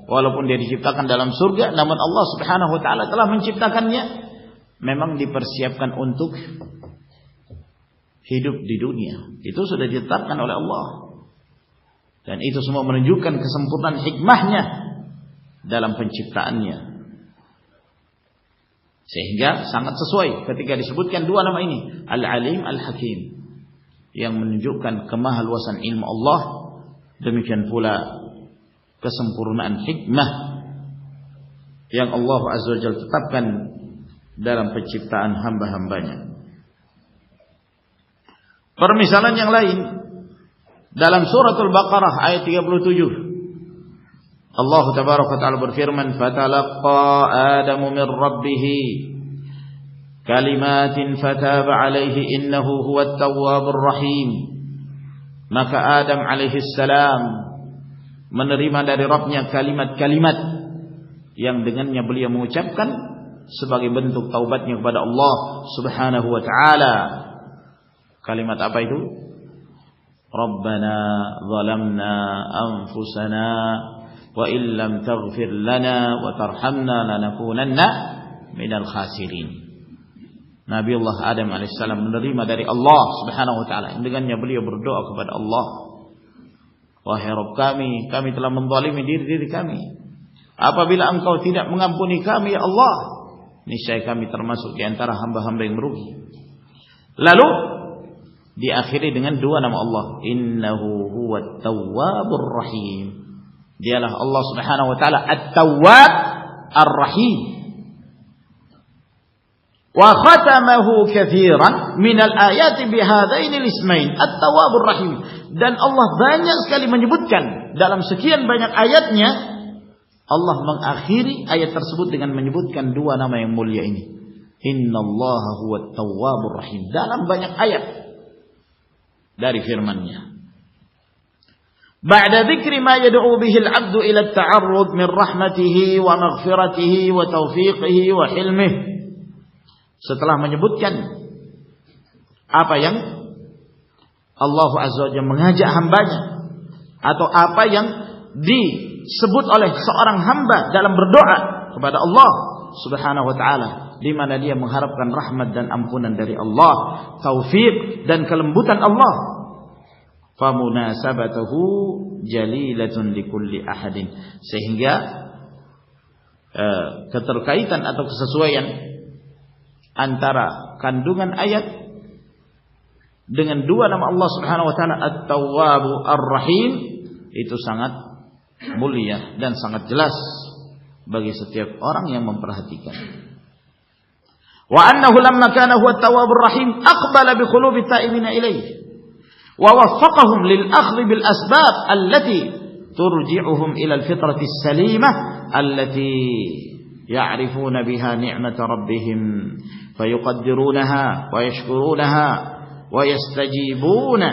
walaupun dia diciptakan dalam surga, namun Allah Subhanahu wa taala telah menciptakannya memang dipersiapkan untuk hidup di dunia. Itu sudah ditetapkan oleh Allah. Dan itu semua menunjukkan kesempurnaan hikmahnya dalam penciptaannya. Sehingga sangat sesuai ketika disebutkan dua nama ini, Al-Alim, Al-Hakim, yang menunjukkan kemahaluasan ilmu Allah. Demikian pula kesempurnaan hikmah yang Allah Azza wa Jalla tetapkan dalam penciptaan hamba-hambanya. Permisalan yang lain dalam suratul Baqarah ayat 37, Allah tabaraka wa taala berfirman, "Fatalaqqa Adamu min rabbih kalimatin fataba alaihi innahu huwat tawwabur rahim. Maka Adam alaihi salam menerima dari Rabbnya kalimat-kalimat yang dengannya beliau mengucapkan sebagai bentuk taubatnya kepada Allah Subhanahu wa taala. Kalimat apa itu? Rabbana zalamna anfusana wa illam taghfir lana wa tarhamna lanakunanna minal khasirin. Nabiullah Adam alaihissalam menerima dari Allah Subhanahu wa taala. Dengannya beliau berdoa kepada Allah, wahai Rabb kami telah menzalimi diri kami. Apabila Engkau tidak mengampuni kami ya Allah, niscaya kami termasuk di antara hamba-hamba yang merugi. Lalu diakhiri dengan dua nama Allah, innahu huwat tawwabur rahim. Dialah Allah Subhanahu wa taala At-Tawwab Ar-Rahim. Wa khatamahu katsiran minal ayati bihadaini al-ismain At-Tawwabur Rahim. Dan Allah banyak sekali menyebutkan dalam sekian banyak ayatnya, Allah mengakhiri ayat tersebut dengan menyebutkan dua nama yang mulia ini. Innallaha huwat tawwabur rahim. Dalam banyak ayat dari firman-Nya. Ba'da dzikri ma yad'u bihi al-'abdu ila at-ta'arrud min rahmatihi wa maghfiratihi wa taufiqihi wa hilmihi. Setelah menyebutkan apa yang Allah Azza wa Jalla mengajak hambanya, atau apa yang disebut oleh seorang hamba dalam berdoa kepada Allah Subhanahu wa taala, di mana dia mengharapkan rahmat dan ampunan dari Allah, taufik dan kelembutan Allah. Famunasabatuhu jalilatun likulli ahadin. Sehingga keterkaitan atau kesesuaian antara kandungan ayat dengan dua nama Allah Subhanahu wa taala At-Tawwab Ar-Rahim itu sangat mulia dan sangat jelas bagi setiap orang yang memperhatikan. Wa annahu lamma kana huwa At-Tawwabur Rahim aqbala bi qulubi ta'ibina ilayhi wa waffaqahum lil akhdh bil asbab allati turji'uhum ila al-fitrati as-salimah allati ya'rifuna biha ni'mata rabbihim fayuqaddirunaha wa yashkurunaha wa yastajibuna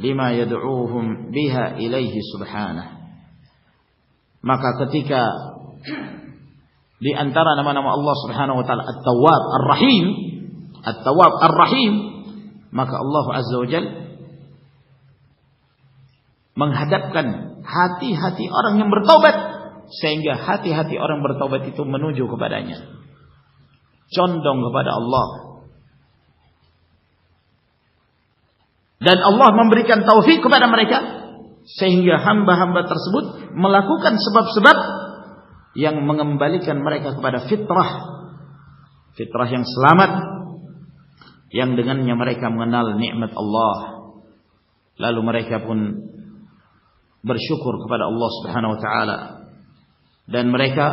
lima yad'uuhum biha ilaihi subhanahu. Maka ketika di antara nama-nama Allah Subhanahu wa taala At-Tawwab Ar-Rahim, At-Tawwab Ar-Rahim, maka Allah Azza wa Jalla menghadapkan hati-hati orang yang bertaubat, sehingga hati-hati orang bertaubat itu menuju kepadanya, condong kepada Allah. Dan Allah memberikan taufik kepada mereka, sehingga hamba-hamba tersebut melakukan sebab-sebab yang mengembalikan mereka kepada fitrah yang selamat, yang dengannya mereka mengenal nikmat Allah. Lalu mereka pun bersyukur kepada Allah Subhanahu wa taala, dan mereka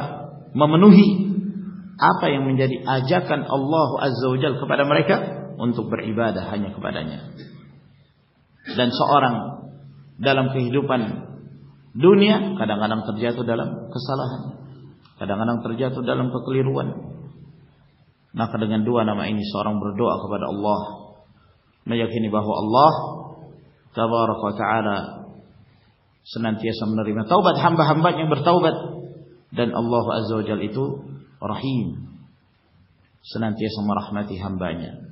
memenuhi apa yang menjadi ajakan Allah Azza wa Jalla kepada mereka untuk beribadah hanya kepadanya. Dan seorang dalam kehidupan dunia kadang-kadang terjatuh dalam kesalahan, kadang-kadang terjatuh dalam kekeliruan. Maka dengan dua nama ini seorang berdoa kepada Allah, meyakini bahwa Allah Tabaraka wa Ta'ala senantiasa menerima taubat hamba-hamba yang bertaubat, dan Allah Azza wa Jalla itu Rahim, senantiasa merahmati hambanya.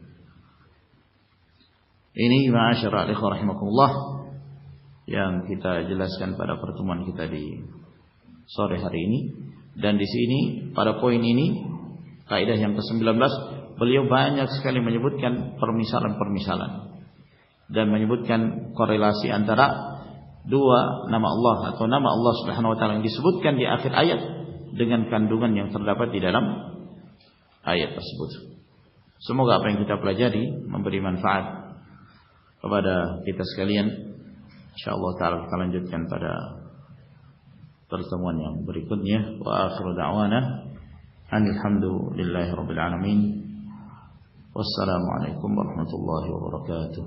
Ini ma'asyiral ikhwah rahimakumullah yang kita jelaskan pada pertemuan kita di sore hari ini. Dan di sini pada poin ini, kaidah yang ke-19, beliau banyak sekali menyebutkan permisalan-permisalan dan menyebutkan korelasi antara dua nama Allah atau nama Allah Subhanahu wa taala yang disebutkan di akhir ayat dengan kandungan yang terdapat di dalam ayat tersebut. Semoga apa yang kita pelajari memberi manfaat kepada kita sekalian. Insyaallah taala kita lanjutkan pada pertemuan yang berikutnya. Wa akhiru da'wana alhamdulillahi rabbil alamin. Wassalamualaikum warahmatullahi wabarakatuh.